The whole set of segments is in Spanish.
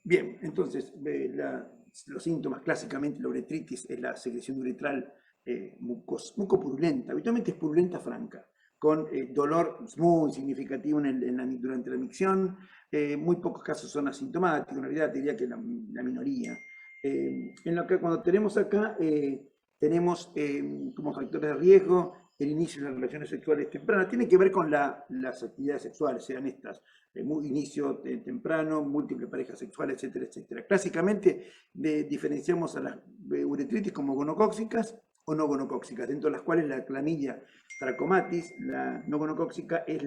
Bien, entonces, los síntomas clásicamente, la uretritis es la secreción uretral mucopurulenta, habitualmente es purulenta franca, con dolor muy significativo durante la micción. Muy pocos casos son asintomáticos, en realidad te diría que la minoría. En lo que cuando tenemos acá, tenemos como factores de riesgo el inicio de las relaciones sexuales tempranas. Tiene que ver con las actividades sexuales, sean estas inicio temprano, múltiples parejas sexuales, etcétera, etcétera. Clásicamente diferenciamos a las uretritis como gonocóxicas o no gonocóxicas, dentro de las cuales la clamidia trachomatis, la no gonocóxica, es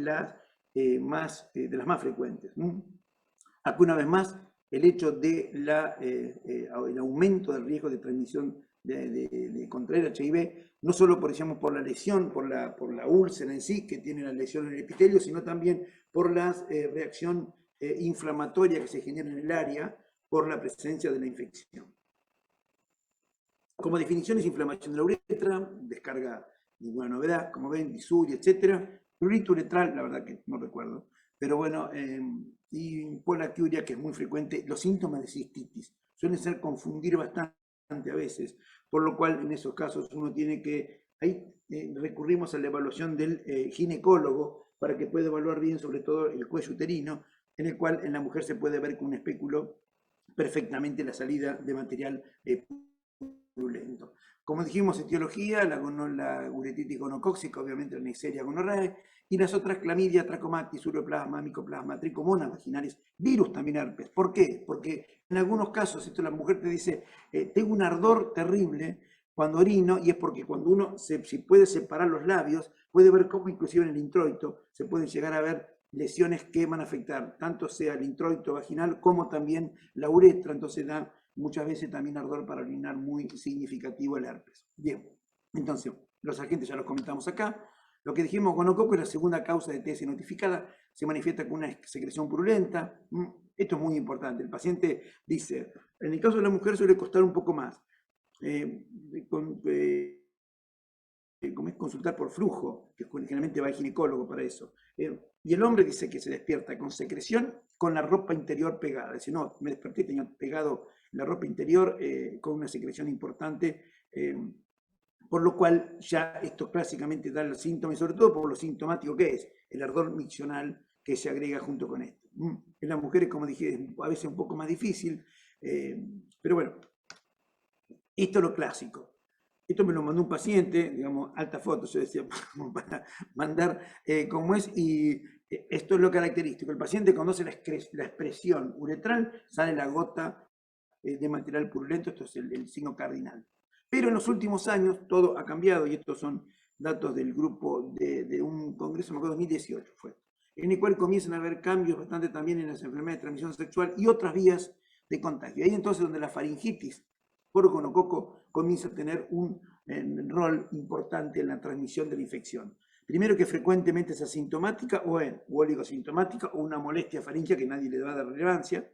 de las más frecuentes. Aquí una vez más, el hecho de el aumento del riesgo de transmisión de contraer HIV, no solo por la lesión, por la úlcera en sí, que tiene la lesión en el epitelio, sino también por la reacción inflamatoria que se genera en el área por la presencia de la infección. Como definición es inflamación de la uretra, descarga ninguna novedad, como ven, disuria, etc. Prurito uretral, la verdad que no recuerdo, pero bueno, y polacturia, que es muy frecuente. Los síntomas de cistitis suelen ser confundir bastante a veces, por lo cual en esos casos uno tiene que, ahí recurrimos a la evaluación del ginecólogo para que pueda evaluar bien sobre todo el cuello uterino, en el cual en la mujer se puede ver con un espéculo perfectamente la salida de material purulento. Como dijimos, etiología, la uretitis gonocóxica, obviamente la Neisseria gonorrhoeae, y las otras clamidia, trachomatis, uroplasma, micoplasma, tricomonas vaginales, virus también herpes. ¿Por qué? Porque en algunos casos, esto la mujer te dice, tengo un ardor terrible cuando orino, y es porque cuando uno si puede separar los labios, puede ver cómo inclusive en el introito se pueden llegar a ver lesiones que van a afectar tanto sea el introito vaginal como también la uretra, entonces da muchas veces también ardor para orinar muy significativo el herpes. Bien, entonces los agentes ya los comentamos acá. Lo que dijimos, gonococo es la segunda causa de TS notificada, se manifiesta con una secreción purulenta. Esto es muy importante. El paciente dice, en el caso de la mujer suele costar un poco más. Como es consultar por flujo, que generalmente va al ginecólogo para eso. Y el hombre dice que se despierta con secreción, con la ropa interior pegada. Dice, no, me desperté, tenía pegado la ropa interior con una secreción importante, por lo cual ya esto clásicamente da los síntomas, y sobre todo por lo sintomático que es, el ardor miccional que se agrega junto con esto. En las mujeres, como dije, es a veces un poco más difícil, pero bueno, esto es lo clásico. Esto me lo mandó un paciente, digamos, alta foto, yo decía, para mandar cómo es, y esto es lo característico. El paciente cuando hace la expresión uretral, sale la gota de material purulento, esto es el signo cardinal. Pero en los últimos años todo ha cambiado, y estos son datos del grupo de un congreso, me acuerdo, 2018 fue, en el cual comienzan a haber cambios bastante también en las enfermedades de transmisión sexual y otras vías de contagio. Ahí entonces donde la faringitis por gonococo comienza a tener un rol importante en la transmisión de la infección. Primero que frecuentemente es asintomática o oligosintomática o una molestia faríngea que nadie le da de relevancia.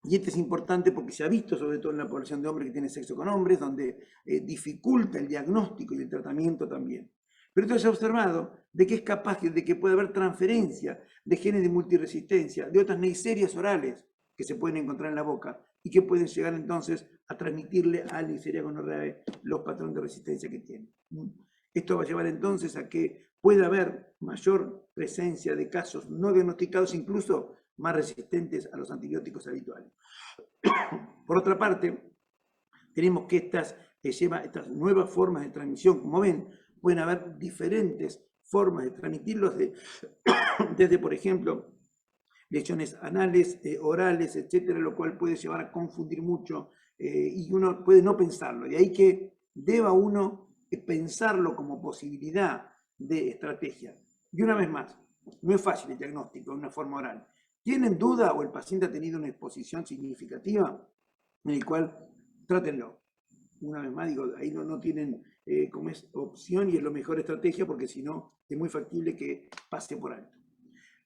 Y este es importante porque se ha visto, sobre todo en la población de hombres que tiene sexo con hombres, donde dificulta el diagnóstico y el tratamiento también. Pero esto se ha observado de que es capaz de que puede haber transferencia de genes de multiresistencia, de otras neiserias orales que se pueden encontrar en la boca y que pueden llegar entonces a transmitirle a Neisseria gonorrhoeae los patrones de resistencia que tiene. Esto va a llevar entonces a que pueda haber mayor presencia de casos no diagnosticados, incluso más resistentes a los antibióticos habituales. Por otra parte, tenemos que estas nuevas formas de transmisión, como ven, pueden haber diferentes formas de transmitirlos, desde, por ejemplo, lesiones anales, orales, etcétera, lo cual puede llevar a confundir mucho y uno puede no pensarlo. De ahí que deba uno pensarlo como posibilidad de estrategia. Y una vez más, no es fácil el diagnóstico de una forma oral. ¿Tienen duda o el paciente ha tenido una exposición significativa? En el cual trátenlo. Una vez más, digo, ahí no tienen como es opción y es la mejor estrategia porque si no es muy factible que pase por alto.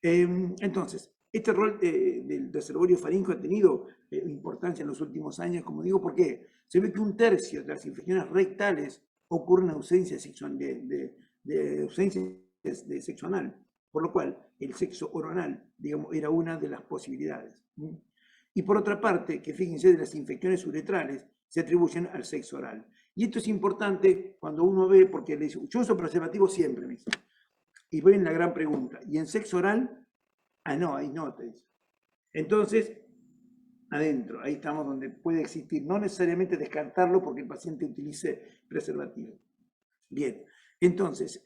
Entonces, este rol del reservorio faríngeo ha tenido importancia en los últimos años, como digo, porque se ve que 1/3 de las infecciones rectales ocurren en ausencia de sexo anal. por lo cual el sexo oral, digamos, era una de las posibilidades. Y por otra parte, que fíjense, de las infecciones uretrales se atribuyen al sexo oral. Y esto es importante cuando uno ve, porque le dice, yo uso preservativo siempre, me dice. Y voy en la gran pregunta, ¿y en sexo oral? Ah, no, ahí no, te dice. Entonces, adentro, ahí estamos donde puede existir, no necesariamente descartarlo porque el paciente utilice preservativo. Bien, entonces,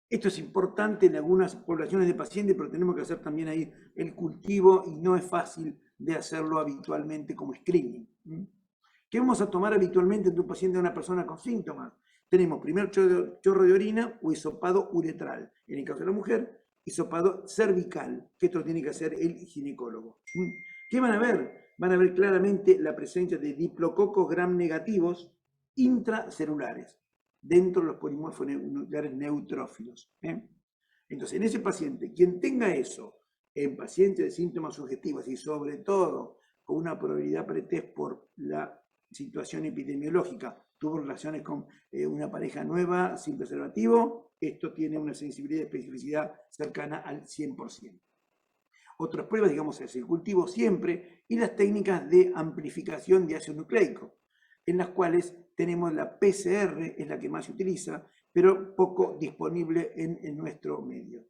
esto es importante en algunas poblaciones de pacientes, pero tenemos que hacer también ahí el cultivo y no es fácil de hacerlo habitualmente como screening. ¿Qué vamos a tomar habitualmente en un paciente de una persona con síntomas? Tenemos primer chorro de orina o hisopado uretral. En el caso de la mujer, hisopado cervical, que esto lo tiene que hacer el ginecólogo. ¿Qué van a ver? Van a ver claramente la presencia de diplococos gram negativos intracelulares dentro de los polimorfos nucleares neutrófilos. Entonces, en ese paciente, quien tenga eso, en pacientes de síntomas sugestivos y sobre todo con una probabilidad pretest por la situación epidemiológica, tuvo relaciones con una pareja nueva sin preservativo, esto tiene una sensibilidad y especificidad cercana al 100%. Otras pruebas, digamos, es el cultivo siempre y las técnicas de amplificación de ácido nucleico, en las cuales tenemos la PCR, es la que más se utiliza, pero poco disponible en nuestro medio.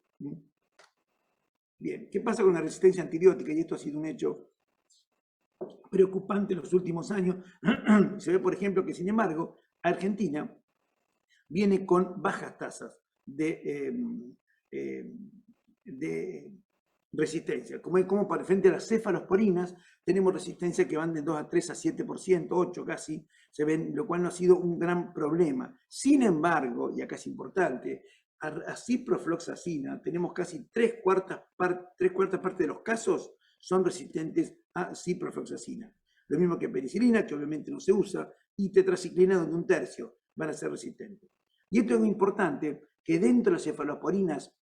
Bien, ¿qué pasa con la resistencia antibiótica? Y esto ha sido un hecho preocupante en los últimos años. Se ve, por ejemplo, que sin embargo, Argentina viene con bajas tasas de resistencia. Como para frente a las cefalosporinas, tenemos resistencia que van de 2 a 3 a 7%, 8 casi, se ven, lo cual no ha sido un gran problema. Sin embargo, y acá es importante, a ciprofloxacina tenemos casi 3/4 partes de los casos son resistentes a ciprofloxacina. Lo mismo que penicilina, que obviamente no se usa, y tetraciclina, donde 1/3 van a ser resistentes. Y esto es muy importante, que dentro de las cefalosporinas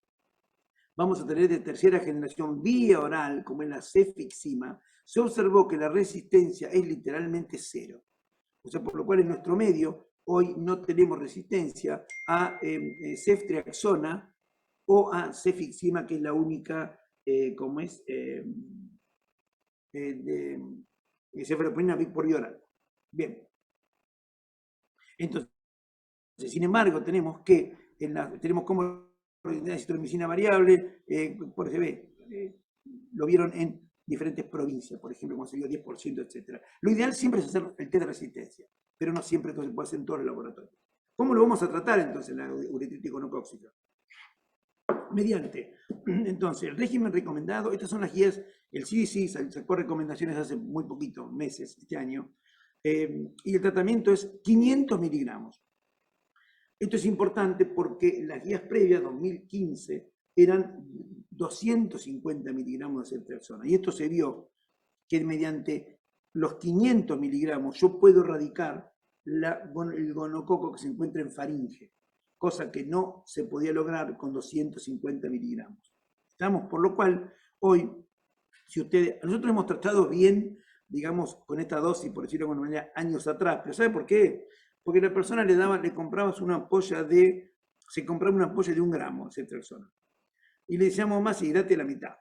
vamos a tener de tercera generación vía oral, como en la cefixima, se observó que la resistencia es literalmente 0. O sea, por lo cual en nuestro medio hoy no tenemos resistencia a ceftriaxona o a cefixima, que es la única, como es, cefalosporina por vía oral. Bien. Entonces, sin embargo, tenemos como la citromicina variable, por CB, lo vieron en diferentes provincias, por ejemplo, como se dio 10%, etc. Lo ideal siempre es hacer el test de resistencia, pero no siempre esto se puede hacer en todos los laboratorios. ¿Cómo lo vamos a tratar entonces la uretritis gonocócica? Mediante, entonces, el régimen recomendado, estas son las guías, el CDC sacó recomendaciones hace muy poquito, meses, este año, y el tratamiento es 500 miligramos. Esto es importante porque las guías previas, 2015, eran 250 miligramos de ceftriaxona. Y esto se vio que mediante los 500 miligramos yo puedo erradicar el gonococo que se encuentra en faringe, cosa que no se podía lograr con 250 miligramos. ¿Estamos? Por lo cual, hoy, nosotros hemos tratado bien, digamos, con esta dosis, por decirlo de alguna manera, años atrás, pero ¿sabe por qué? Porque la persona le comprabas una ampolla se compraba una ampolla de 1 gramo de ceftriaxona. Y le decíamos más y date la mitad,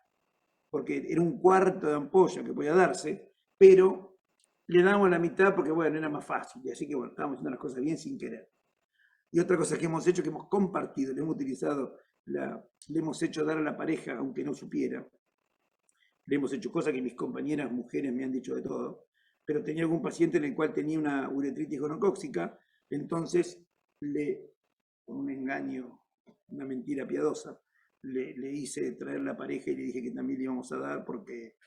porque era 1/4 de ampolla que podía darse, pero le damos la mitad porque, bueno, era más fácil. Y así que, bueno, estábamos haciendo las cosas bien sin querer. Y otra cosa que hemos hecho, que hemos compartido, le hemos utilizado, le hemos hecho dar a la pareja, aunque no supiera. Le hemos hecho cosas que mis compañeras mujeres me han dicho de todo, pero tenía algún paciente en el cual tenía una uretritis gonocócica, entonces con un engaño, una mentira piadosa, le hice traer la pareja y le dije que también le íbamos a dar porque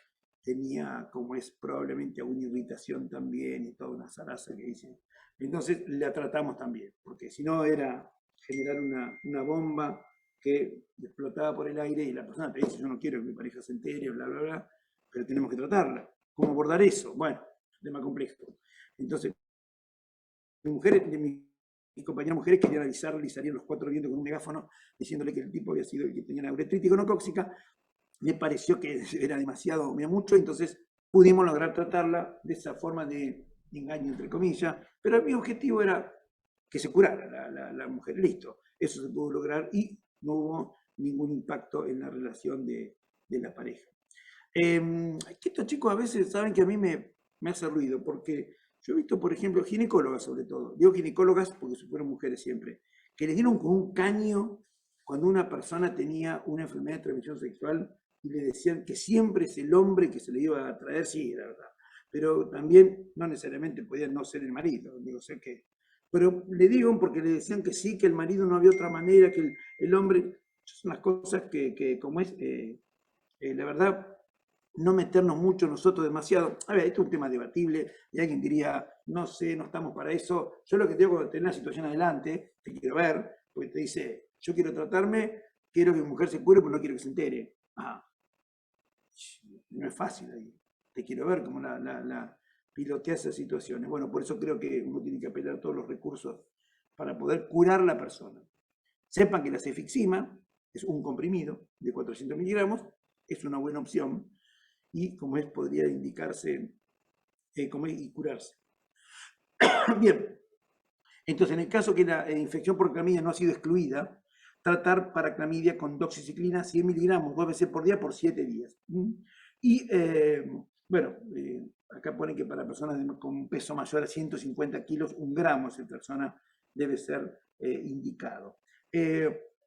tenía, como es probablemente, alguna irritación también y toda una zaraza que hice. Entonces la tratamos también, porque si no era generar una bomba que explotaba por el aire y la persona te dice, yo no quiero que mi pareja se entere, bla, bla, bla, pero tenemos que tratarla. ¿Cómo abordar eso? Bueno, es un tema complejo. Entonces, mis compañeras mujeres querían avisarle y salían los 4 vientos con un megáfono diciéndole que el tipo había sido el que tenía la uretritis gonocócica. Me pareció que era demasiado, mucho, entonces pudimos lograr tratarla de esa forma de engaño, entre comillas, pero mi objetivo era que se curara la mujer, listo, eso se pudo lograr y no hubo ningún impacto en la relación de la pareja. Que estos chicos a veces saben que a mí me hace ruido, porque yo he visto, por ejemplo, ginecólogas sobre todo, digo ginecólogas porque fueron mujeres siempre, que les dieron con un caño cuando una persona tenía una enfermedad de transmisión sexual y le decían que siempre es el hombre que se le iba a traer, sí, la verdad, pero también no necesariamente podía no ser el marido, digo, sé que, pero le digo porque le decían que sí, que el marido no había otra manera, que el hombre, son las cosas que como es, la verdad, no meternos mucho nosotros demasiado. A ver, esto es un tema debatible y alguien diría, no sé, no estamos para eso. Yo lo que tengo que tener la situación adelante, te quiero ver, porque te dice, yo quiero tratarme, quiero que mi mujer se cure, pero no quiero que se entere. Ah, no es fácil ahí. Te quiero ver cómo la pilotea esas situaciones. Bueno, por eso creo que uno tiene que apelar todos los recursos para poder curar a la persona. Sepan que la cefixima es un comprimido de 400 miligramos, es una buena opción y como es podría indicarse como es, y curarse. Bien, entonces en el caso que la infección por clamidia no ha sido excluida, tratar para clamidia con doxiciclina 100 miligramos 2 veces por día por 7 días. Y bueno, acá pone que para personas con un peso mayor a 150 kilos, 1 gramo esa persona debe ser indicado.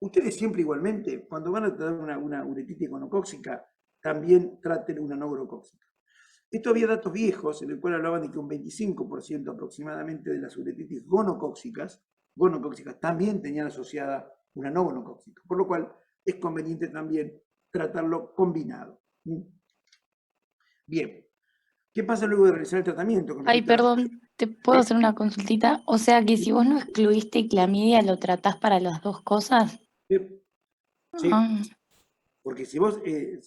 Ustedes siempre igualmente, cuando van a tratar una uretritis gonocóxica, también traten una no gonocóxica. Esto había datos viejos en el cual hablaban de que un 25% aproximadamente de las uretritis gonocóxicas también tenían asociada una no gonocóxica, por lo cual es conveniente también tratarlo combinado. Bien, ¿qué pasa luego de realizar el tratamiento? Ay, perdón, ¿te puedo hacer una consultita? O sea que si vos no excluiste clamidia, ¿lo tratás para las dos cosas? Sí, Ah, porque si vos,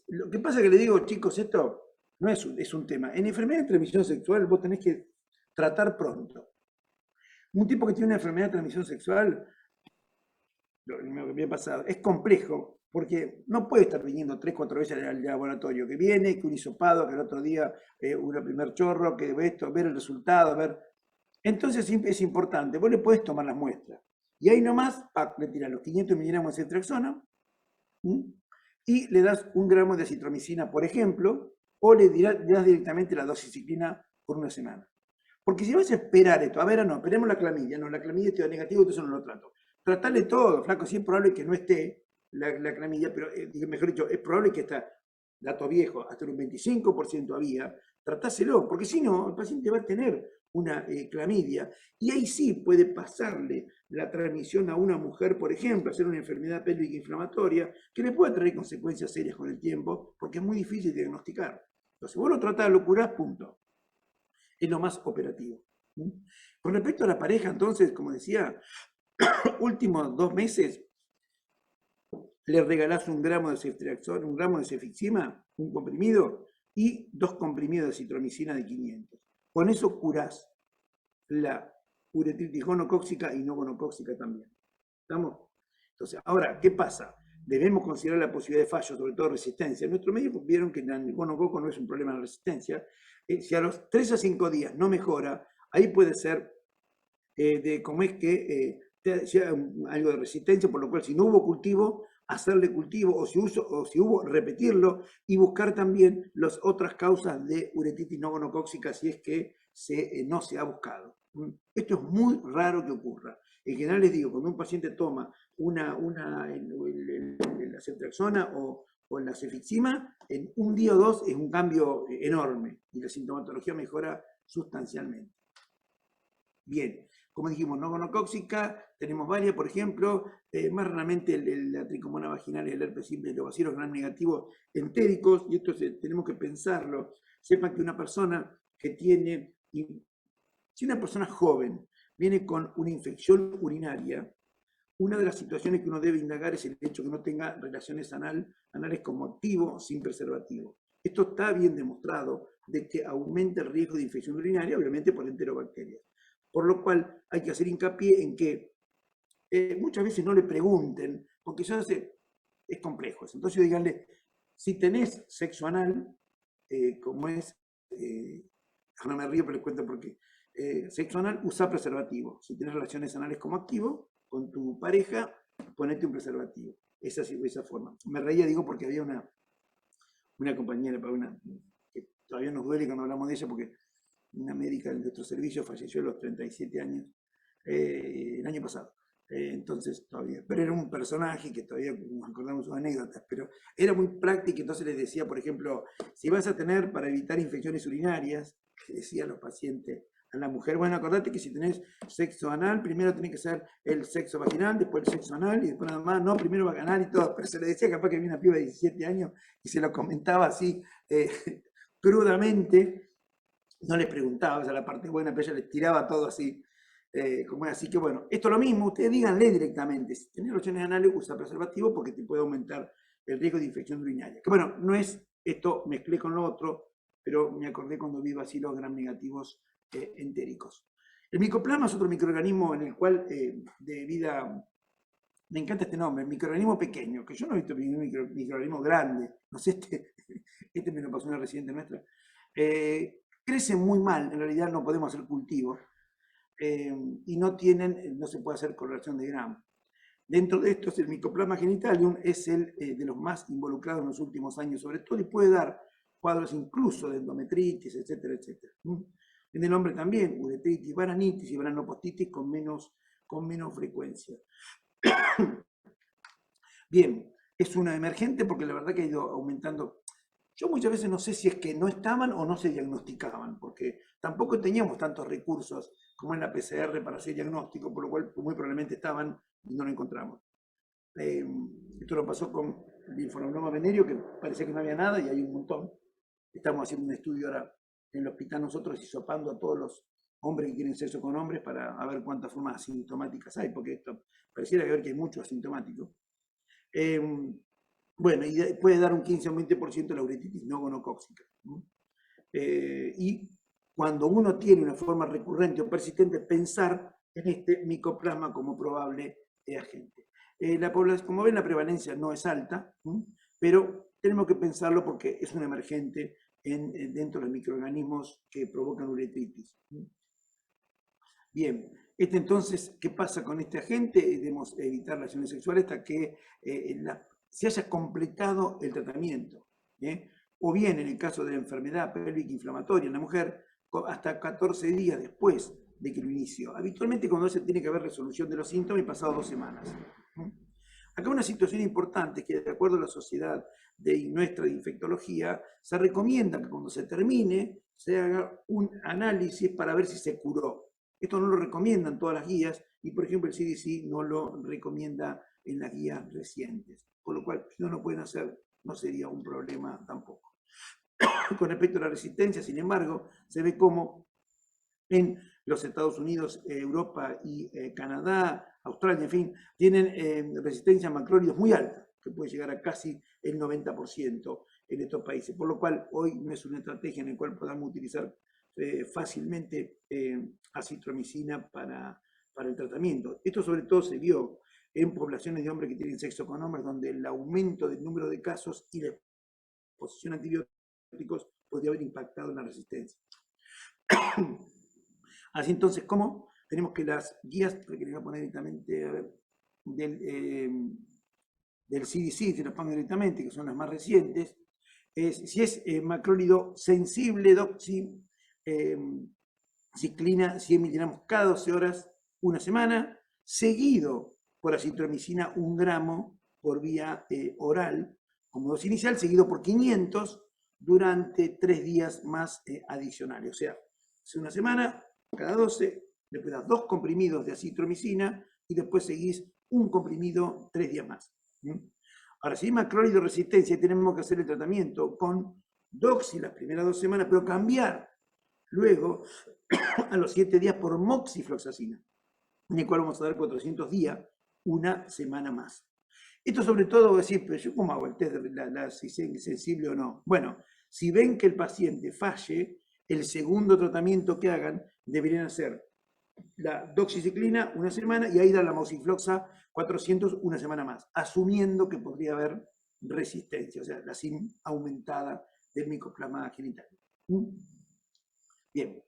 lo que pasa es que le digo, chicos, esto no es un tema. En enfermedad de transmisión sexual vos tenés que tratar pronto. Un tipo que tiene una enfermedad de transmisión sexual, lo que me había pasado, es complejo, porque no puede estar viniendo 3, 4 veces al laboratorio, que viene, que un hisopado, que el otro día un primer chorro, que esto, ver el resultado, ver. Entonces es importante, vos le podés tomar las muestras. Y ahí nomás, le tirás los 500 miligramos de ceftriaxona, y le das 1 gramo de acitromicina, por ejemplo, o le das directamente la doxiciclina por 1 semana. Porque si vas a esperar esto, a ver, no, esperemos la clamidia, no, la clamidia te da negativo, entonces no lo trato. Tratarle todo, flaco, sí es probable que no esté la clamidia, pero mejor dicho, es probable que está, dato viejo, hasta un 25% había, tratáselo, porque si no, el paciente va a tener una clamidia y ahí sí puede pasarle la transmisión a una mujer, por ejemplo, hacer una enfermedad pélvica inflamatoria que le puede traer consecuencias serias con el tiempo, porque es muy difícil diagnosticar. Entonces, vos lo tratás, lo curás, punto. Es lo más operativo. Con respecto a la pareja, entonces, como decía, últimos 2 meses le regalás 1 gramo de ceftriaxona, 1 gramo de cefixima, un comprimido, y 2 comprimidos de citromicina de 500. Con eso curás la uretritis gonocóxica y no gonocóxica también. ¿Estamos? Entonces, ahora, ¿qué pasa? Debemos considerar la posibilidad de fallo, sobre todo resistencia. Nuestros médicos vieron que el gonococo no es un problema de resistencia. Si a los 3 a 5 días no mejora, ahí puede ser de cómo es que sea algo de resistencia, por lo cual si no hubo cultivo, hacerle cultivo, o si hubo, repetirlo, y buscar también las otras causas de uretritis no gonocóxica si es que no se ha buscado. Esto es muy raro que ocurra. En general les digo, cuando un paciente toma la ceftriaxona o la cefixima, en 1 día o 2 es un cambio enorme y la sintomatología mejora sustancialmente. Bien, como dijimos, no gonocóxica, tenemos varias, por ejemplo, más raramente la tricomona vaginal y el herpes simple y los bacilos gram negativos entéricos, y esto tenemos que pensarlo. Sepan que una persona que tiene, si una persona joven viene con una infección urinaria, una de las situaciones que uno debe indagar es el hecho de que no tenga relaciones anales como activo sin preservativo. Esto está bien demostrado de que aumenta el riesgo de infección urinaria, obviamente por enterobacterias. Por lo cual hay que hacer hincapié en que muchas veces no le pregunten, porque eso es complejo. Entonces díganle, si tenés sexo anal, como es, no me río pero les cuento por qué, sexo anal, usa preservativo. Si tenés relaciones anales como activo, con tu pareja, ponete un preservativo. esa forma. Me reía, digo, porque había una compañera, que todavía nos duele cuando hablamos de ella, porque una médica de nuestro servicio falleció a los 37 años, el año pasado. Entonces, todavía, pero era un personaje que todavía nos acordamos sus anécdotas, pero era muy práctico. Entonces les decía, por ejemplo, si vas a tener para evitar infecciones urinarias, decía a los pacientes, a la mujer, bueno, acordate que si tenés sexo anal, primero tenés que ser el sexo vaginal, después el sexo anal y después nada más, no, primero vaginal y todo, pero se le decía capaz que había una piba de 17 años y se lo comentaba así crudamente, no les preguntaba, esa es la parte buena, pero ella les tiraba todo así, como así que bueno, esto es lo mismo, ustedes díganle directamente, si tenés relaciones anales usa preservativo porque te puede aumentar el riesgo de infección urinaria. Que bueno, no es esto, mezclé con lo otro, pero me acordé cuando vi así los gram negativos entéricos. El micoplasma es otro microorganismo en el cual de vida, me encanta este nombre, microorganismo pequeño, que yo no he visto ningún microorganismo grande, no sé, este me lo pasó una residente nuestra, crecen muy mal, en realidad no podemos hacer cultivo, y no se puede hacer coloración de Gram. Dentro de esto, el Mycoplasma genitalium es el de los más involucrados en los últimos años, sobre todo, y puede dar cuadros incluso de endometritis, etcétera, etcétera. En el hombre también, uretritis, varanitis y varanopostitis con menos frecuencia. Bien, es una emergente porque la verdad que ha ido aumentando. Yo muchas veces no sé si es que no estaban o no se diagnosticaban, porque tampoco teníamos tantos recursos como en la PCR para hacer diagnóstico, por lo cual muy probablemente estaban y no lo encontramos. Esto lo pasó con el linfonobloma venerio, que parecía que no había nada y hay un montón. Estamos haciendo un estudio ahora en el hospital nosotros, hisopando a todos los hombres que quieren sexo con hombres para ver cuántas formas asintomáticas hay, porque esto pareciera que hay mucho asintomático. Bueno, y puede dar un 15 o un 20% de la uretritis no gonocóxica. Y cuando uno tiene una forma recurrente o persistente, pensar en este micoplasma como probable agente. La población, como ven, la prevalencia no es alta, pero tenemos que pensarlo porque es un emergente dentro de los microorganismos que provocan uretritis. Bien, entonces, ¿qué pasa con este agente? Debemos evitar relaciones sexuales hasta que se haya completado el tratamiento. O bien, en el caso de la enfermedad pélvica inflamatoria en la mujer, hasta 14 días después de que lo inició. Habitualmente cuando se tiene que haber resolución de los síntomas y pasado 2 semanas. Acá una situación importante es que de acuerdo a la sociedad nuestra de infectología, se recomienda que cuando se termine se haga un análisis para ver si se curó. Esto no lo recomiendan todas las guías y, por ejemplo, el CDC no lo recomienda en las guías recientes. Por lo cual, si no lo pueden hacer, no sería un problema tampoco. Con respecto a la resistencia, sin embargo, se ve como en los Estados Unidos, Europa y Canadá, Australia, en fin, tienen resistencia a macrólidos muy alta, que puede llegar a casi el 90% en estos países. Por lo cual, hoy no es una estrategia en la cual podamos utilizar fácilmente acitromicina para el tratamiento. Esto sobre todo se vio en poblaciones de hombres que tienen sexo con hombres, donde el aumento del número de casos y la exposición a antibióticos podría haber impactado en la resistencia. Así entonces, ¿cómo? Tenemos que las guías, que les voy a poner directamente, a ver, del CDC, se las pongo directamente, que son las más recientes, si es macrólido sensible, ciclina 100 miligramos cada 12 horas, una semana, seguido por acitromicina 1 gramo por vía oral, como dosis inicial, seguido por 500 durante 3 días más adicionales. O sea, hace una semana, cada 12, después das 2 comprimidos de acitromicina y después seguís un comprimido 3 días más. Ahora, si hay macrólido resistencia, tenemos que hacer el tratamiento con doxi las primeras 2 semanas, pero cambiar luego a los 7 días por moxifloxacina, en el cual vamos a dar 400 días, una semana más. Esto sobre todo, voy a decir, pero yo cómo hago el test de si es sensible o no. Bueno, si ven que el paciente falle, el segundo tratamiento que hagan deberían hacer la doxiciclina una semana y ahí dar la moxifloxa 400 una semana más, asumiendo que podría haber resistencia, o sea, la SIM aumentada del micoplasma genital. Bien.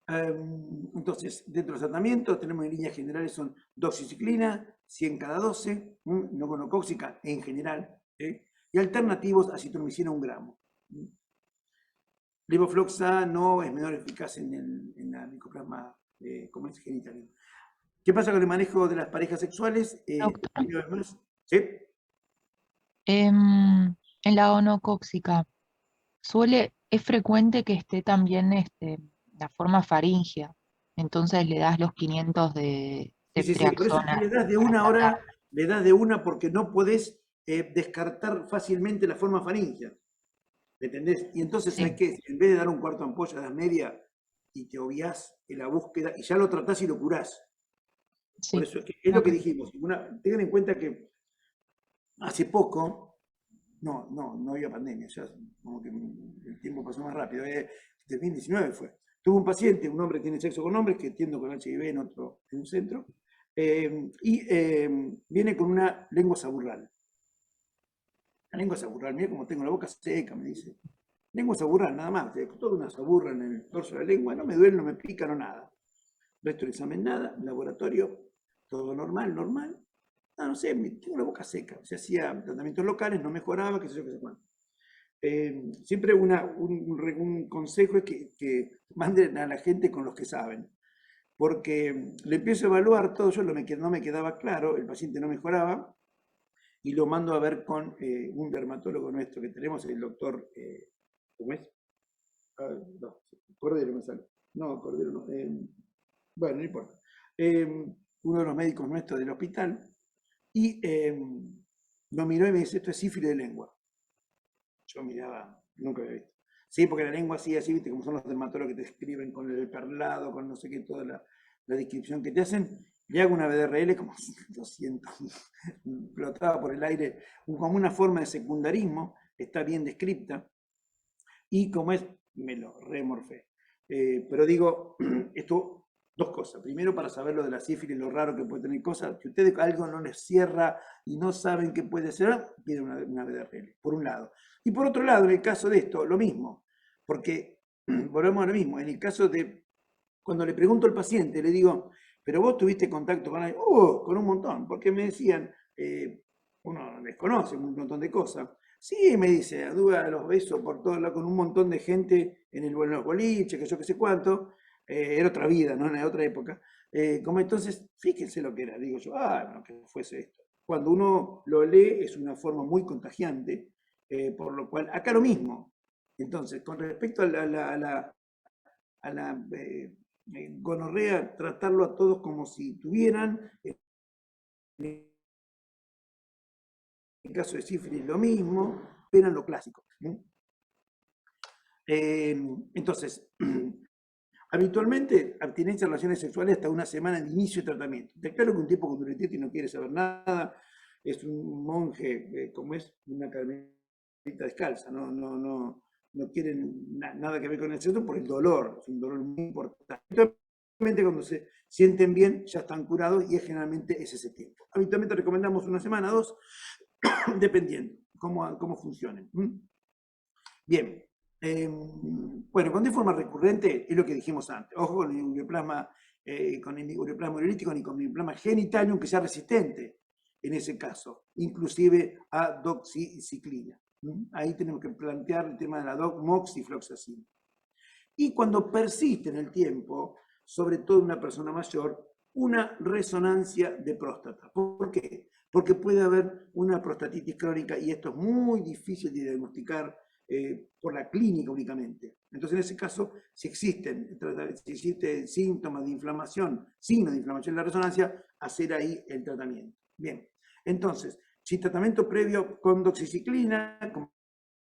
Entonces, dentro de los tratamientos tenemos en líneas generales son doxiciclina, 100 cada 12, no gonocóxica en general, y alternativos acitromicina 1 gramo. Levofloxa no es menor eficaz en la micoplasma como es genital. ¿Qué pasa con el manejo de las parejas sexuales? Doctor, Una vez más, ¿sí? en la gonocóxica, es frecuente que esté también la forma faríngea, entonces le das los 500 de Sí, por eso es que ceftriaxona le das de para una tratar. hora, le das de una porque no podés descartar fácilmente la forma faríngea. ¿Me entendés? Y entonces, ¿sabes Sí, qué? En vez de dar un cuarto de ampolla, das media y te obviás en la búsqueda y ya lo tratás y lo curás. Por sí, eso es, que, es lo ok, que dijimos. Tengan en cuenta que hace poco, no había pandemia, ya como que el tiempo pasó más rápido. 2019 fue. Tuvo un paciente, un hombre que tiene sexo con hombres, que entiendo con HIV en un centro, viene con una lengua saburral. La lengua saburral, mira cómo tengo la boca seca, me dice. Lengua saburral, nada más, toda una saburra en el dorso de la lengua, no me duele, no me pica, no nada. Resto del examen nada, laboratorio, todo normal, normal. No sé, tengo la boca seca. Se hacía tratamientos locales, no mejoraba, qué sé yo, qué sé cuánto. Siempre un consejo es que manden a la gente con los que saben, porque le empiezo a evaluar todo, yo no me quedaba claro, el paciente no mejoraba, y lo mando a ver con un dermatólogo nuestro que tenemos, el doctor, ¿cómo es? No, Cordero me sale. No, Cordero no. Bueno, no importa. Uno de los médicos nuestros del hospital, y lo miró y me dice, esto es sífilis de lengua. Yo miraba, nunca había visto. Sí, porque la lengua así, viste, como son los dermatólogos que te escriben con el perlado, con no sé qué, toda la descripción que te hacen, le hago una BDRL como 200, flotaba por el aire, como una forma de secundarismo, está bien descripta, y como es, me lo remorfé. Pero digo, esto, dos cosas. Primero, para saber lo de la sífilis, lo raro que puede tener cosas, que ustedes algo no les cierra y no saben qué puede ser, piden una BDRL, por un lado. Y por otro lado, en el caso de esto, lo mismo, porque volvemos a lo mismo, en el caso de, cuando le pregunto al paciente, le digo, pero vos tuviste contacto con alguien, con un montón, porque me decían, uno desconoce un montón de cosas. Sí, me dice, anduve a los besos por todo lado con un montón de gente en los boliches, que yo qué sé cuánto, era otra vida, ¿no? Era otra época. Como entonces, fíjense lo que era, digo yo, no, que fuese esto. Cuando uno lo lee es una forma muy contagiante, por lo cual, acá lo mismo. Entonces, con respecto a la gonorrea, tratarlo a todos como si tuvieran, en el caso de sífilis lo mismo, pero en lo clásico. Entonces, habitualmente, abstinencia de relaciones sexuales hasta una semana de inicio de tratamiento. Te claro que un tipo con uretritis no quiere saber nada, es un monje, como es una carmelita descalza, no quieren nada que ver con el sexo por el dolor, es un dolor muy importante. Habitualmente cuando se sienten bien ya están curados y generalmente es ese tiempo. Habitualmente recomendamos una semana, 2, dependiendo cómo funcionen. Bien. Bueno, cuando hay forma recurrente, es lo que dijimos antes. Ojo con el ureaplasma, ureolítico ni con el ureaplasma genital, aunque sea resistente en ese caso, inclusive a doxiciclina. Ahí tenemos que plantear el tema de la moxifloxacina. Y cuando persiste en el tiempo, sobre todo en una persona mayor, una resonancia de próstata. ¿Por qué? Porque puede haber una prostatitis crónica y esto es muy difícil de diagnosticar por la clínica únicamente. Entonces, en ese caso, si existen síntomas de inflamación, signos de inflamación en la resonancia, hacer ahí el tratamiento. Bien, entonces, si tratamiento previo con doxiciclina, como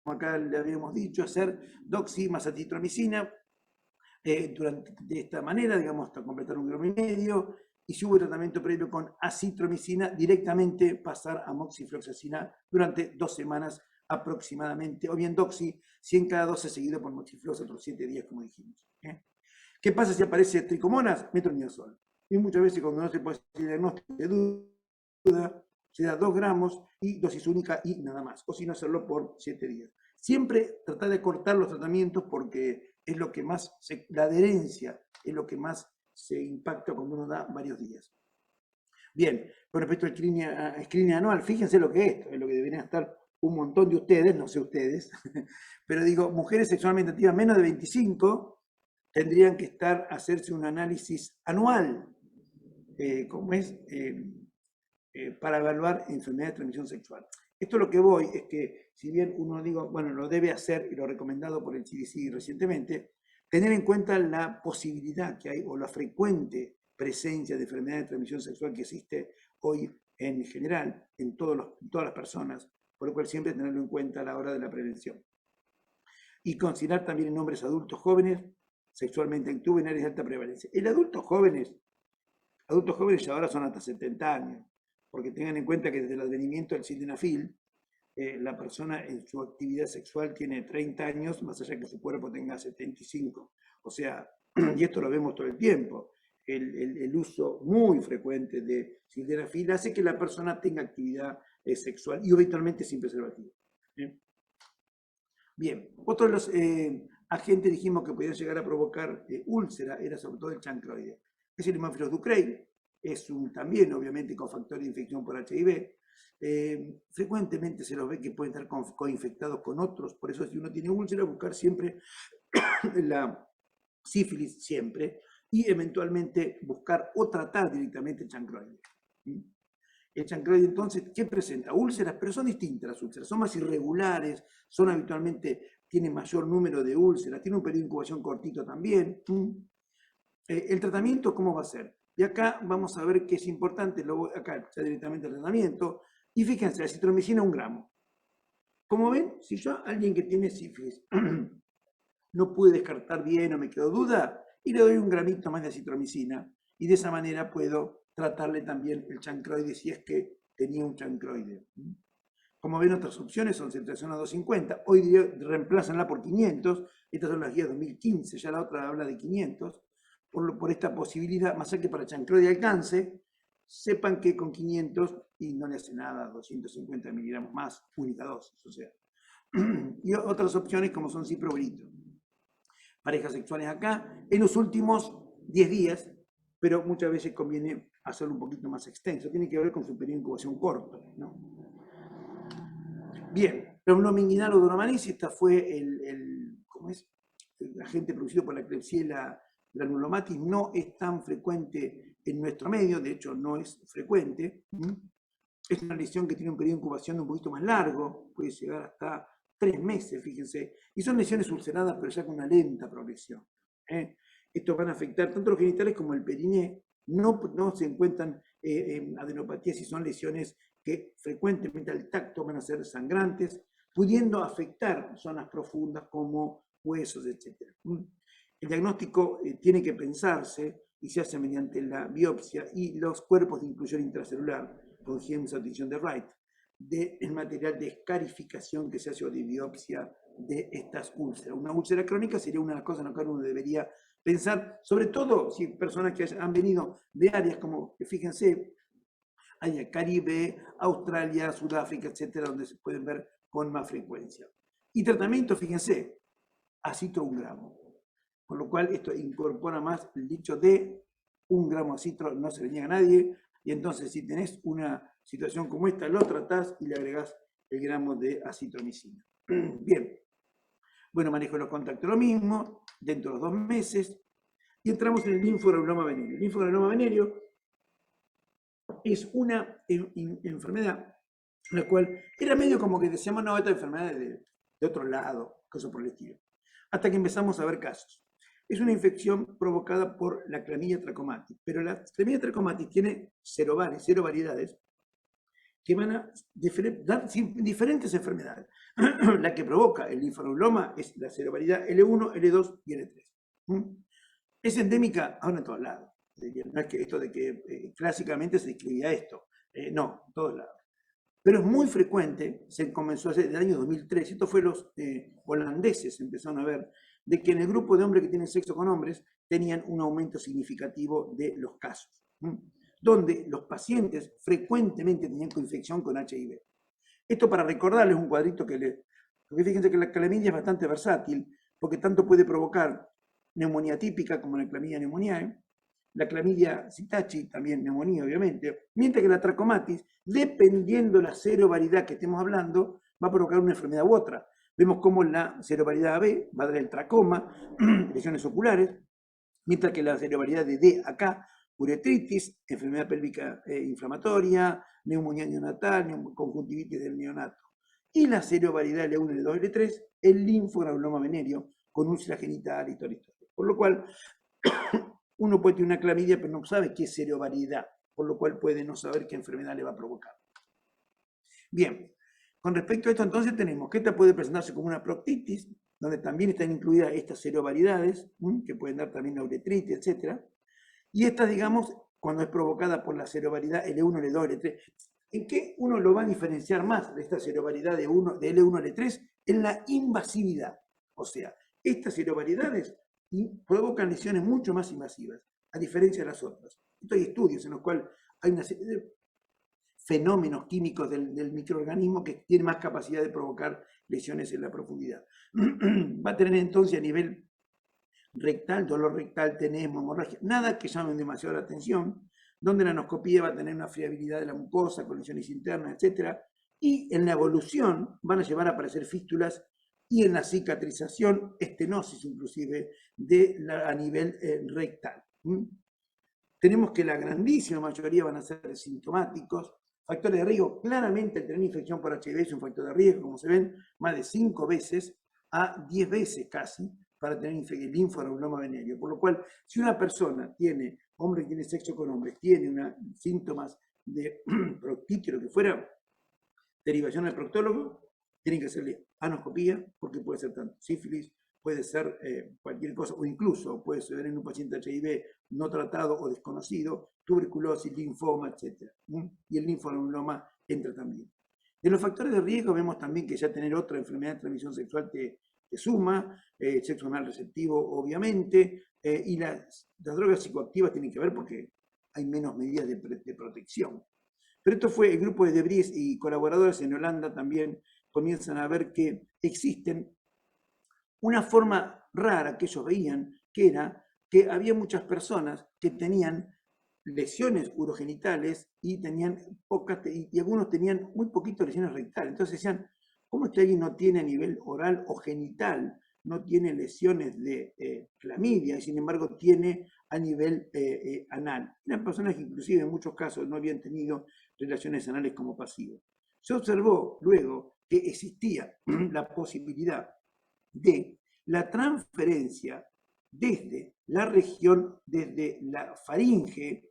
acá le habíamos dicho, hacer doxi más acitromicina, de esta manera, digamos, hasta completar 1,5 gramos, y si hubo tratamiento previo con acitromicina, directamente pasar a moxifloxacina durante 2 semanas aproximadamente, o bien doxi, 100 cada 12 seguido por moxiflox otros 7 días, como dijimos. ¿Qué pasa si aparece tricomonas? Metronidazol. Y muchas veces cuando no se puede hacer diagnóstico de duda, se da 2 gramos y dosis única y nada más, o si no hacerlo por 7 días. Siempre tratar de cortar los tratamientos porque es lo que más, la adherencia es lo que más se impacta cuando uno da varios días. Bien, con respecto al screening anual, fíjense lo que es esto, es lo que deberían estar un montón de ustedes, no sé ustedes, pero digo, mujeres sexualmente activas menos de 25 tendrían que hacerse un análisis anual, para evaluar enfermedad de transmisión sexual. Esto es lo que voy, es que si bien uno digo, bueno, lo debe hacer y lo recomendado por el CDC recientemente, tener en cuenta la posibilidad que hay o la frecuente presencia de enfermedad de transmisión sexual que existe hoy en general en todas las personas, por lo cual siempre tenerlo en cuenta a la hora de la prevención. Y considerar también en hombres adultos jóvenes sexualmente activos en áreas de alta prevalencia. El adultos jóvenes ya ahora son hasta 70 años, porque tengan en cuenta que desde el advenimiento del sildenafil, la persona en su actividad sexual tiene 30 años, más allá que su cuerpo tenga 75. O sea, y esto lo vemos todo el tiempo, el uso muy frecuente de sildenafil hace que la persona tenga actividad sexual y habitualmente sin preservativo. Bien, otro de los agentes dijimos que podían llegar a provocar úlcera era sobre todo el chancroide. Es el Haemophilus ducreyi, es también obviamente cofactor de infección por HIV. Frecuentemente se los ve que pueden estar coinfectados con otros, por eso si uno tiene úlcera, buscar siempre la sífilis, siempre, y eventualmente buscar o tratar directamente el chancroide. El chancroide entonces, ¿qué presenta? Úlceras, pero son distintas las úlceras, son más irregulares, son habitualmente, tienen mayor número de úlceras, tiene un periodo de incubación cortito también. El tratamiento, ¿cómo va a ser? Y acá vamos a ver qué es importante, acá ya directamente el tratamiento, y fíjense, la acitromicina 1 gramo. Como ven, si yo a alguien que tiene sífilis no pude descartar bien o me quedó duda, y le doy 1 gramito más de acitromicina, y de esa manera puedo tratarle también el chancroide si es que tenía un chancroide. Como ven, otras opciones son centración a 250, hoy día reemplázanla por 500, estas son las guías 2015, ya la otra habla de 500, por esta posibilidad, más allá que para chancroide alcance, sepan que con 500, y no le hace nada, 250 miligramos más, única dosis, o sea. Y otras opciones como son ciprogrito. Parejas sexuales acá, en los últimos 10 días, pero muchas veces conviene hacerlo un poquito más extenso, tiene que ver con su periodo de incubación corto, ¿no? Bien, Plasminominguinal o Duramaniz, esta fue ¿cómo es? El agente producido por la Klebsiella granulomatis, no es tan frecuente en nuestro medio, de hecho no es frecuente. Es una lesión que tiene un periodo de incubación un poquito más largo, puede llegar hasta 3 meses, fíjense, y son lesiones ulceradas pero ya con una lenta progresión. Estos van a afectar tanto los genitales como el periné, no se encuentran adenopatías si son lesiones que frecuentemente al tacto van a ser sangrantes, pudiendo afectar zonas profundas como huesos, etc. El diagnóstico tiene que pensarse y se hace mediante la biopsia y los cuerpos de inclusión intracelular, con gemcitabulación de Wright, del material de escarificación que se hace o de biopsia de estas úlceras. Una úlcera crónica sería una de las cosas en las que uno debería pensar, sobre todo si personas que han venido de áreas como, fíjense, hay Caribe, Australia, Sudáfrica, etcétera, donde se pueden ver con más frecuencia. Y tratamiento, fíjense, acitro 1 gramo. Con lo cual esto incorpora más el dicho de 1 gramo de acitro no se le niega a nadie, y entonces si tenés una situación como esta, lo tratás y le agregás el gramo de acitromicina. Bien. Bueno, manejo de los contactos lo mismo, dentro de los 2 meses, y entramos en el linfogranuloma venéreo. El linfogranuloma venéreo es una enfermedad la cual era medio como que decíamos, no, esta enfermedad es de otro lado, cosas por el estilo. Hasta que empezamos a ver casos. Es una infección provocada por la Chlamydia trachomatis, pero la Chlamydia trachomatis tiene 0 variedades que van a dar diferentes enfermedades. La que provoca el linfogranuloma es la serovariedad L1, L2 y L3. Es endémica ahora en todos lados. No es que esto de que clásicamente se describía esto. No, en todos lados. Pero es muy frecuente, se comenzó a hacer desde el año 2003, esto fue los holandeses empezaron a ver, de que en el grupo de hombres que tienen sexo con hombres tenían un aumento significativo de los casos, donde los pacientes frecuentemente tenían coinfección con HIV. Esto para recordarles un cuadrito porque fíjense que la clamidia es bastante versátil, porque tanto puede provocar neumonía típica como la clamidia pneumoniae, la clamidia psittaci, también neumonía obviamente, mientras que la trachomatis, dependiendo la serovaridad que estemos hablando, va a provocar una enfermedad u otra. Vemos cómo la serovaridad AB va a dar el tracoma, lesiones oculares, mientras que la serovaridad de D acá, uretritis, enfermedad pélvica inflamatoria, neumonía neonatal, conjuntivitis del neonato. Y la serovaridad L1, L2, L3, el linfograuloma venéreo con úlcera genital y toda la historia. Por lo cual, uno puede tener una clamidia, pero no sabe qué es serovariedad, por lo cual puede no saber qué enfermedad le va a provocar. Bien, con respecto a esto entonces tenemos que esta puede presentarse como una proctitis, donde también están incluidas estas serovariedades, que pueden dar también la uretritis, etc. Y esta, digamos, cuando es provocada por la serovariedad L1, L2, L3, ¿en qué uno lo va a diferenciar más de esta serovariedad de L1, L3? En la invasividad. O sea, estas serovariedades provocan lesiones mucho más invasivas, a diferencia de las otras. Hay estudios en los cuales hay una serie de fenómenos químicos del microorganismo que tienen más capacidad de provocar lesiones en la profundidad. Va a tener entonces a nivel rectal, dolor rectal, tenemos hemorragia, nada que llame demasiado la atención, donde la anoscopía va a tener una friabilidad de la mucosa, con lesiones internas, etc. Y en la evolución van a llevar a aparecer fístulas y en la cicatrización, estenosis inclusive, a nivel rectal. Tenemos que la grandísima mayoría van a ser sintomáticos. Factores de riesgo, claramente el tener infección por HIV es un factor de riesgo, como se ven, más de 5 veces a 10 veces casi, para tener el linfograuloma venéreo. Por lo cual, si una persona tiene, hombre que tiene sexo con hombres, tiene síntomas de proctitis o lo que fuera, derivación al proctólogo, tienen que hacerle anoscopía, porque puede ser tanto sífilis, puede ser cualquier cosa, o incluso puede ser en un paciente HIV no tratado o desconocido, tuberculosis, linfoma, etc. Y el linfograuloma entra también. De los factores de riesgo vemos también que ya tener otra enfermedad de transmisión sexual te suma, sexo anal receptivo obviamente, y las drogas psicoactivas tienen que ver porque hay menos medidas de protección. Pero esto fue el grupo de De Vries y colaboradores en Holanda también comienzan a ver que existen una forma rara que ellos veían, que era que había muchas personas que tenían lesiones urogenitales y tenían pocas, y algunos tenían muy poquitas lesiones rectales. Entonces decían, ¿cómo es que alguien no tiene a nivel oral o genital, no tiene lesiones de clamidia, y sin embargo tiene a nivel anal? Eran personas que inclusive en muchos casos no habían tenido relaciones anales como pasivos. Se observó luego que existía la posibilidad de la transferencia desde la región, desde la faringe,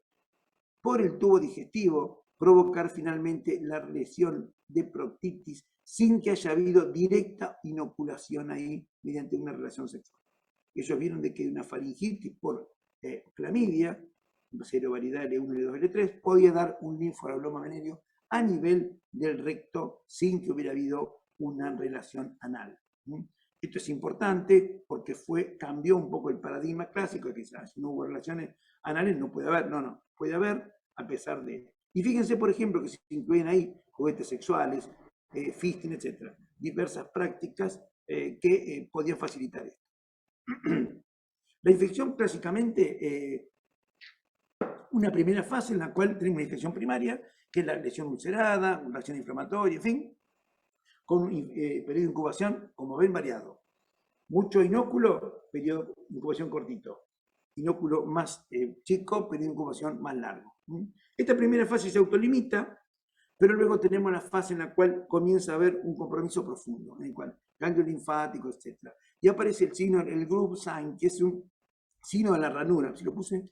por el tubo digestivo, provocar finalmente la lesión de proctitis sin que haya habido directa inoculación ahí mediante una relación sexual. Ellos vieron de que una faringitis por clamidia, serovariedad L1, L2, L3, podía dar un linfograuloma venéreo a nivel del recto sin que hubiera habido una relación anal. Esto es importante porque cambió un poco el paradigma clásico, que quizás si no hubo relaciones anales no puede haber, no, puede haber a pesar de... Y fíjense, por ejemplo, que se incluyen ahí juguetes sexuales, fisting, etc. Diversas prácticas que podían facilitar esto. La infección clásicamente, una primera fase en la cual tenemos una infección primaria, que es la lesión ulcerada, una reacción inflamatoria, en fin, con un periodo de incubación, como ven, variado. Mucho inóculo, periodo de incubación cortito. Inóculo más chico, periodo de incubación más largo. Esta primera fase se autolimita, pero luego tenemos la fase en la cual comienza a haber un compromiso profundo, en el cual ganglio linfático, etc. Y aparece el signo, el group sign, que es un signo de la ranura. ¿Sí lo puse?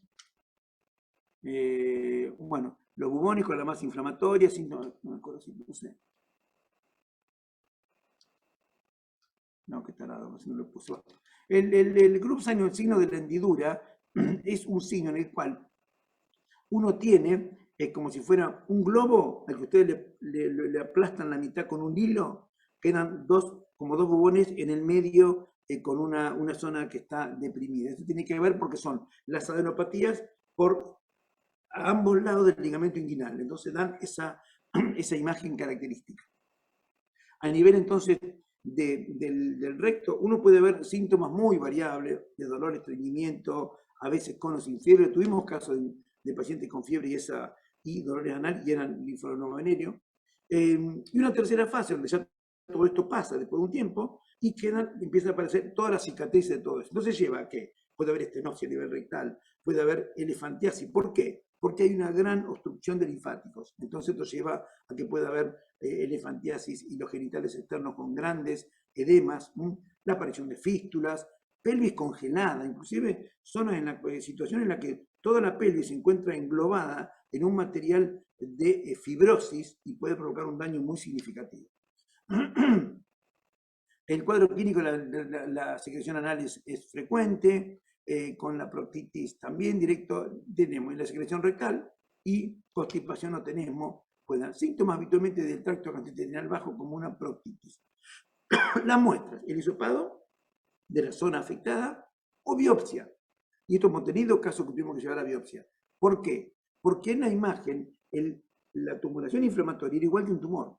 Bueno, los bubónicos, la masa inflamatoria, no me acuerdo si lo puse. No, qué tarado, si no lo puso. El group sign, el signo de la hendidura, es un signo en el cual uno tiene, como si fuera un globo, al que ustedes le aplastan la mitad con un hilo, quedan como dos bubones en el medio con una zona que está deprimida. Eso tiene que ver porque son las adenopatías a ambos lados del ligamento inguinal. Entonces dan esa imagen característica. A nivel entonces del recto, uno puede ver síntomas muy variables de dolor, estreñimiento, a veces con o sin fiebre. Tuvimos casos de pacientes con fiebre y dolores anal y eran linfoadenoma venéreo. Y una tercera fase donde ya todo esto pasa después de un tiempo y empiezan a aparecer todas las cicatrices de todo eso. Entonces lleva a que puede haber estenosis a nivel rectal, puede haber elefantiasis. ¿Por qué? Porque hay una gran obstrucción de linfáticos. Entonces esto lleva a que pueda haber elefantiasis y los genitales externos con grandes edemas, la aparición de fístulas, pelvis congelada, inclusive zonas en la situación en la que toda la pelvis se encuentra englobada en un material de fibrosis y puede provocar un daño muy significativo. El cuadro clínico, la secreción anal es frecuente, con la proctitis también directo tenemos en la secreción rectal y constipación no tenemos, pues dan síntomas habitualmente del tracto gastrointestinal bajo como una proctitis. Las muestras, el hisopado de la zona afectada o biopsia. Y esto hemos tenido casos que tuvimos que llevar a biopsia. ¿Por qué? Porque en la imagen la tumulación inflamatoria era igual que un tumor.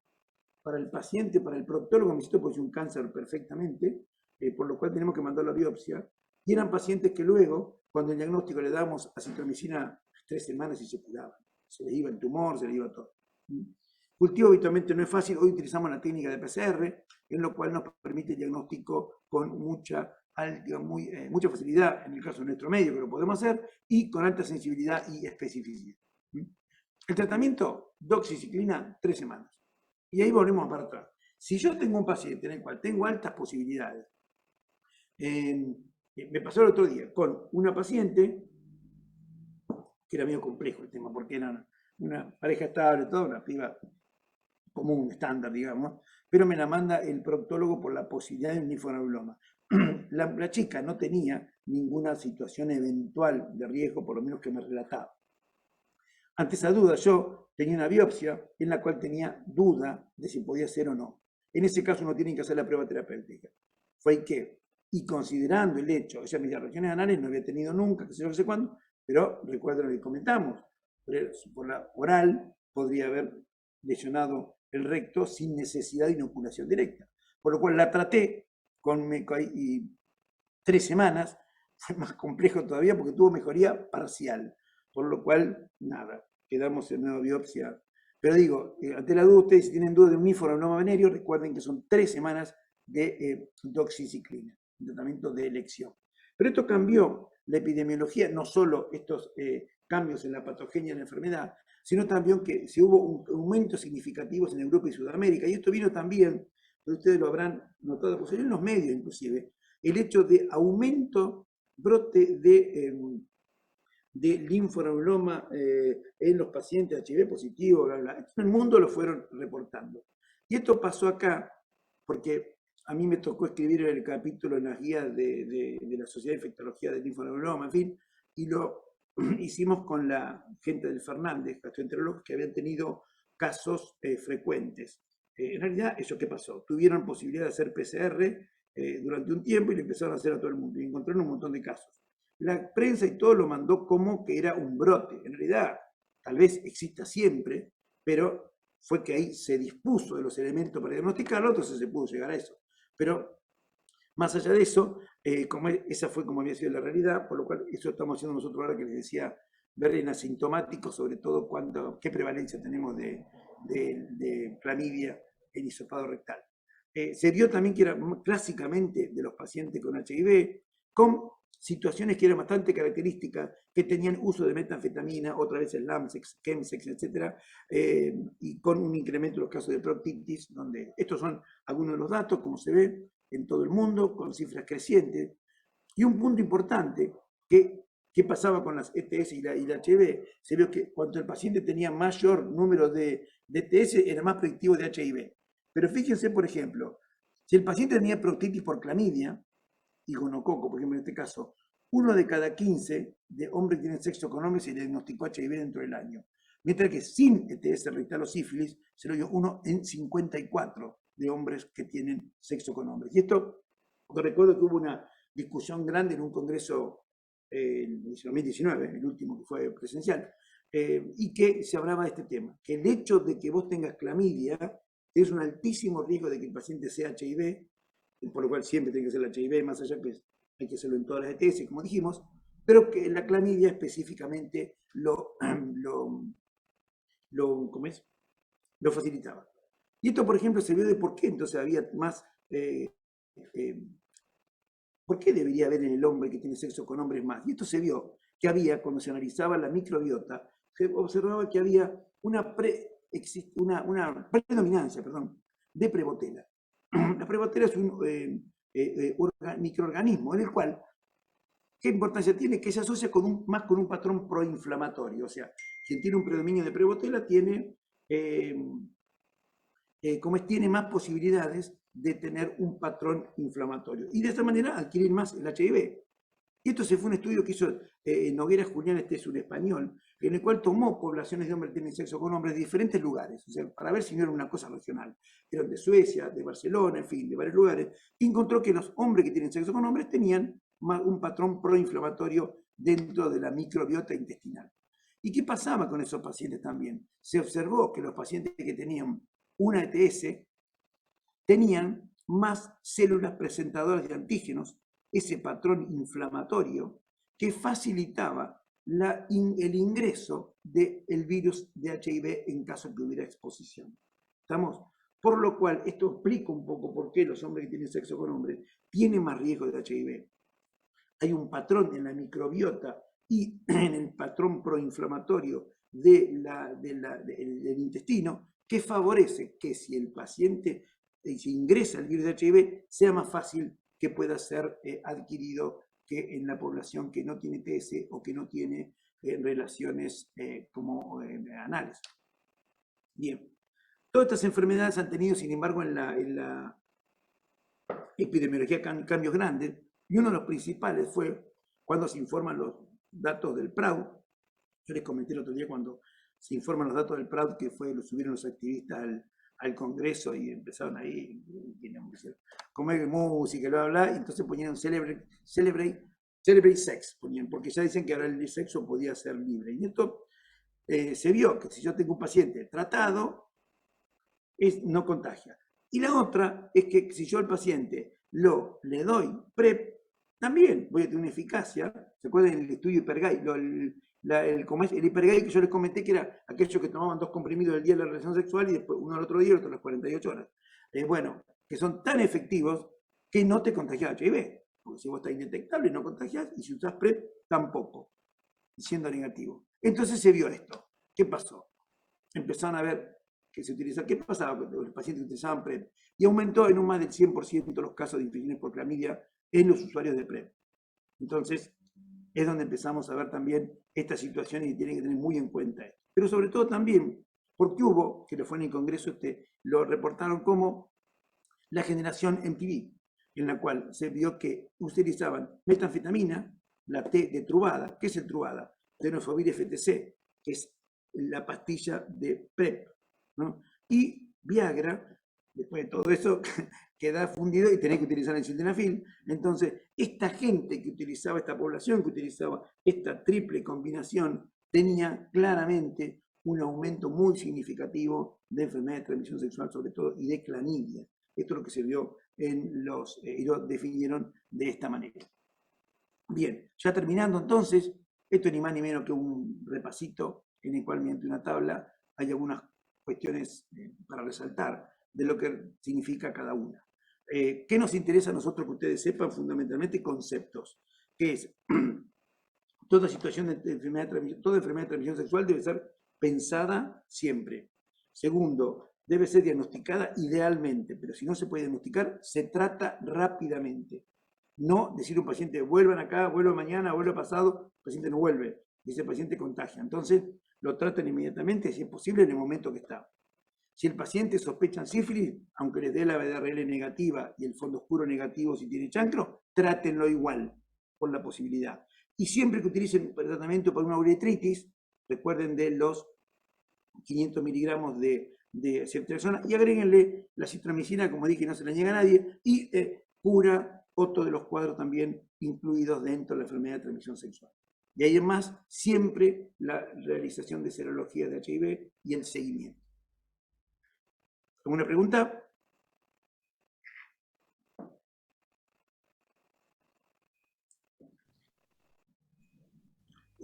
Para el paciente, para el proctólogo, me puede ser un cáncer perfectamente, por lo cual tenemos que mandar la biopsia. Y eran pacientes que luego, cuando el diagnóstico le damos acitromicina 3 semanas y se curaban. Se le iba el tumor, se le iba todo. Cultivo habitualmente no es fácil. Hoy utilizamos la técnica de PCR, en lo cual nos permite el diagnóstico con mucha facilidad, en el caso de nuestro medio, que lo podemos hacer, y con alta sensibilidad y especificidad. El tratamiento, doxiciclina, 3 semanas. Y ahí volvemos para atrás. Si yo tengo un paciente en el cual tengo altas posibilidades, me pasó el otro día con una paciente, que era medio complejo el tema, porque era una pareja estable, toda una piba común, estándar, digamos, pero me la manda el proctólogo por la posibilidad de un linfonobloma. La chica no tenía ninguna situación eventual de riesgo, por lo menos que me relataba. Ante esa duda, yo tenía una biopsia en la cual tenía duda de si podía ser o no. En ese caso uno tiene que hacer la prueba terapéutica. Fue que, y considerando el hecho, o sea, mis reacciones anales no había tenido nunca, que sé yo, no sé cuándo, pero recuerdo lo que comentamos, por la oral podría haber lesionado el recto sin necesidad de inoculación directa. Por lo cual la traté y 3 semanas, fue más complejo todavía porque tuvo mejoría parcial. Por lo cual, nada, quedamos en nueva biopsia. Pero digo, ante la duda, ustedes si tienen duda de un linfoadenoma venéreo, recuerden que son 3 semanas de doxiciclina, un tratamiento de elección. Pero esto cambió la epidemiología, no solo estos cambios en la patogenia de la enfermedad, sino también que se hubo aumentos significativos en Europa y Sudamérica. Y esto vino también, pero ustedes lo habrán notado, pues en los medios inclusive, el hecho de aumento, brote de linfoadenoma en los pacientes HIV positivo, bla, bla. En el mundo lo fueron reportando. Y esto pasó acá porque a mí me tocó escribir el capítulo en las guías de la Sociedad de Infectología del Linfoadenoma, en fin, y lo hicimos con la gente del Fernández, gastroenterólogos que habían tenido casos frecuentes. En realidad, ¿eso qué pasó? Tuvieron posibilidad de hacer PCR durante un tiempo y lo empezaron a hacer a todo el mundo y encontraron un montón de casos. La prensa y todo lo mandó como que era un brote. En realidad, tal vez exista siempre, pero fue que ahí se dispuso de los elementos para diagnosticarlo, entonces se pudo llegar a eso. Pero más allá de eso, esa fue como había sido la realidad, por lo cual eso estamos haciendo nosotros ahora que les decía, ver en asintomáticos, sobre todo qué prevalencia tenemos de clamidia en hisopado rectal. Se vio también que era clásicamente de los pacientes con HIV, con situaciones que eran bastante características, que tenían uso de metanfetamina, otra vez el Lamsex, Chemsex, etc., y con un incremento en los casos de proctitis, donde estos son algunos de los datos, como se ve en todo el mundo, con cifras crecientes. Y un punto importante, ¿qué pasaba con las ETS y la HIV? Se vio que cuando el paciente tenía mayor número de ETS, era más predictivo de HIV. Pero fíjense, por ejemplo, si el paciente tenía proctitis por clamidia, y gonococo, por ejemplo, en este caso, 1 de cada 15 de hombres que tienen sexo con hombres se le diagnosticó HIV dentro del año. Mientras que sin ETS rectal o sífilis, se lo dio 1 en 54 de hombres que tienen sexo con hombres. Y esto, recuerdo que hubo una discusión grande en un congreso en 2019, el último que fue presencial, y que se hablaba de este tema, que el hecho de que vos tengas clamidia es un altísimo riesgo de que el paciente sea HIV, por lo cual siempre tiene que ser el HIV, más allá que hay que hacerlo en todas las ETS, como dijimos, pero que la clamidia específicamente ¿cómo es? Lo facilitaba. Y esto, por ejemplo, se vio de por qué entonces había más, ¿por qué debería haber en el hombre que tiene sexo con hombres más? Y esto se vio que había, cuando se analizaba la microbiota, se observaba que había una predominancia, de Prevotella. La Prevotella es un microorganismo en el cual, ¿qué importancia tiene? Que se asocia más con un patrón proinflamatorio. O sea, quien tiene un predominio de Prevotella tiene tiene más posibilidades de tener un patrón inflamatorio y de esta manera adquirir más el HIV. Y esto fue un estudio que hizo Noguera Julián, este es un español, en el cual tomó poblaciones de hombres que tienen sexo con hombres de diferentes lugares, o sea, para ver si no era una cosa regional. Eran de Suecia, de Barcelona, en fin, de varios lugares, y encontró que los hombres que tienen sexo con hombres tenían un patrón proinflamatorio dentro de la microbiota intestinal. ¿Y qué pasaba con esos pacientes también? Se observó que los pacientes que tenían una ETS tenían más células presentadoras de antígenos, ese patrón inflamatorio que facilitaba el ingreso del virus de HIV en caso que hubiera exposición. ¿Estamos? Por lo cual, esto explica un poco por qué los hombres que tienen sexo con hombres tienen más riesgo de HIV. Hay un patrón en la microbiota y en el patrón proinflamatorio del intestino que favorece que si el paciente se ingresa el virus de HIV, sea más fácil que pueda ser adquirido que en la población que no tiene TS o que no tiene relaciones anales. Bien, todas estas enfermedades han tenido, sin embargo, en la epidemiología cambios grandes, y uno de los principales fue cuando se informan los datos del PRAUD. Yo les comenté el otro día cuando se informan los datos del PRAUD, que lo subieron los activistas al Congreso y empezaron ahí, comer música, bla, bla, y entonces ponían celebrate sex, porque ya dicen que ahora el sexo podía ser libre. Y esto se vio que si yo tengo un paciente tratado, no contagia. Y la otra es que si yo al paciente le doy PrEP, también voy a tener una eficacia. ¿Se acuerdan del estudio Hipergay? El Hipergay que yo les comenté que era aquellos que tomaban 2 comprimidos el día de la relación sexual y después uno al otro día y otro a las 48 horas. Bueno, que son tan efectivos que no te contagias HIV. Porque si vos estás indetectable no contagias y si usás PrEP tampoco, siendo negativo. Entonces se vio esto. ¿Qué pasó? Empezaron a ver que se utiliza. ¿Qué pasaba con los pacientes que utilizaban PrEP? Y aumentó en un más del 100% los casos de infecciones por clamidia en los usuarios de PrEP. Entonces, es donde empezamos a ver también estas situaciones y tienen que tener muy en cuenta esto. Pero sobre todo también, porque hubo, que lo fue en el Congreso, lo reportaron como la generación MTV, en la cual se vio que utilizaban metanfetamina, la T de Truvada. ¿Qué es el Truvada? Tenofovir FTC, que es la pastilla de PrEP, ¿no? Y Viagra, después de todo eso, queda fundido y tenés que utilizar el sildenafil. Entonces, esta gente que utilizaba, esta población que utilizaba esta triple combinación, tenía claramente un aumento muy significativo de enfermedad de transmisión sexual, sobre todo, y de clamidia. Esto es lo que se vio y lo definieron de esta manera. Bien, ya terminando entonces, esto ni más ni menos que un repasito en el cual mediante una tabla hay algunas cuestiones para resaltar de lo que significa cada una. ¿Qué nos interesa a nosotros que ustedes sepan? Fundamentalmente conceptos, que es toda situación de enfermedad de transmisión sexual debe ser pensada siempre. Segundo, debe ser diagnosticada idealmente, pero si no se puede diagnosticar, se trata rápidamente. No decir a un paciente, vuelvan acá, vuelva mañana, vuelva pasado, el paciente no vuelve, y ese paciente contagia. Entonces, lo tratan inmediatamente, si es posible, en el momento que está. Si el paciente sospecha sífilis, aunque les dé la VDRL negativa y el fondo oscuro negativo si tiene chancro, trátenlo igual, por la posibilidad. Y siempre que utilicen tratamiento para una uretritis, recuerden de los 500 miligramos de ceftriaxona y agréguenle la citromicina, como dije, no se la niega a nadie, y cura otro de los cuadros también incluidos dentro de la enfermedad de transmisión sexual. Y ahí en más, siempre la realización de serología de HIV y el seguimiento. ¿Alguna pregunta?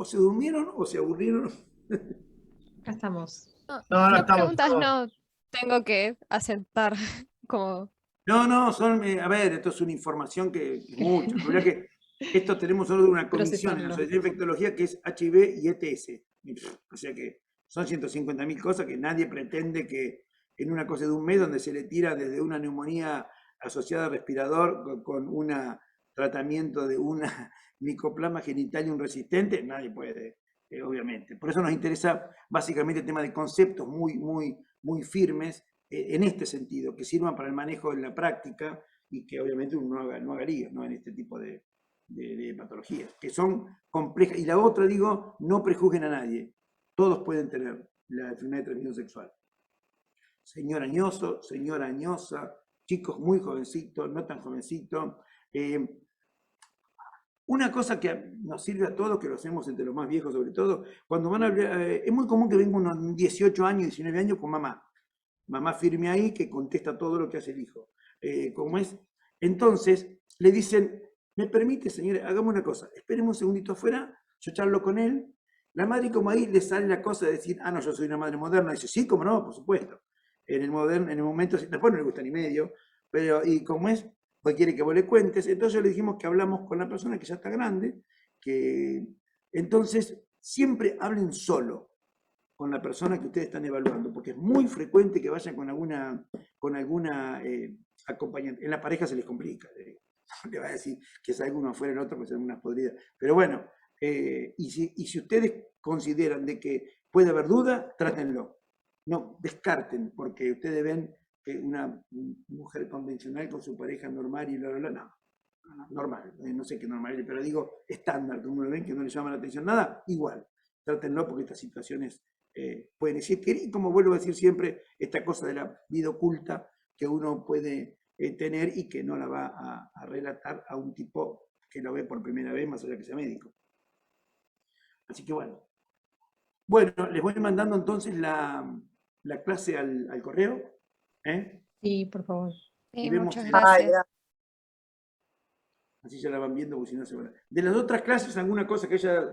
o se durmieron o se aburrieron. Acá estamos. No, No, las estamos, preguntas estamos. no tengo que aceptar como... No, son, a ver, esto es una información que es mucho. La verdad que esto tenemos solo una comisión en la Procesarlo. Sociedad de Infectología que es HIV y ETS. O sea que son 150.000 cosas que nadie pretende que en una cosa de un mes donde se le tira desde una neumonía asociada al respirador con un tratamiento de una micoplasma genitalium resistente, nadie puede, obviamente. Por eso nos interesa básicamente el tema de conceptos muy firmes en este sentido, que sirvan para el manejo en la práctica y que obviamente uno no haga líos, ¿no? En este tipo de patologías, que son complejas. Y la otra, digo, no prejuzguen a nadie. Todos pueden tener la enfermedad de transmisión sexual. Señor añoso, señora añosa, chicos muy jovencitos, no tan jovencitos. Una cosa que nos sirve a todos, que lo hacemos entre los más viejos sobre todo, cuando van a hablar, es muy común que venga unos 18 años, 19 años con mamá. Mamá firme ahí que contesta todo lo que hace el hijo. ¿Cómo es? Entonces le dicen, ¿me permite, señora? Hagamos una cosa, esperemos un segundito afuera, yo charlo con él. La madre, como ahí le sale la cosa de decir, no, yo soy una madre moderna. Dice, sí, cómo no, por supuesto. En el momento, después no le gusta ni medio, pero, ¿y cómo es? Pues quiere que vos le cuentes. Entonces le dijimos que hablamos con la persona que ya está grande, que entonces siempre hablen solo con la persona que ustedes están evaluando, porque es muy frecuente que vayan con alguna acompañante. En la pareja se les complica, le va a decir que salga uno afuera el otro, pues son unas podridas. Pero bueno, y si ustedes consideran de que puede haber duda, trátenlo. No descarten, porque ustedes ven que una mujer convencional con su pareja normal y no, normal, no sé qué normal, pero digo estándar, como lo ven, que no le llama la atención nada, igual, trátenlo porque estas situaciones pueden existir, y como vuelvo a decir siempre, esta cosa de la vida oculta que uno puede tener y que no la va a relatar a un tipo que lo ve por primera vez, más allá que sea médico. Así que bueno. Bueno, les voy mandando entonces la clase al correo. Sí, por favor. Sí, vemos muchas si- gracias. Así ya la van viendo, porque si no se van. De las otras clases, alguna cosa que ella...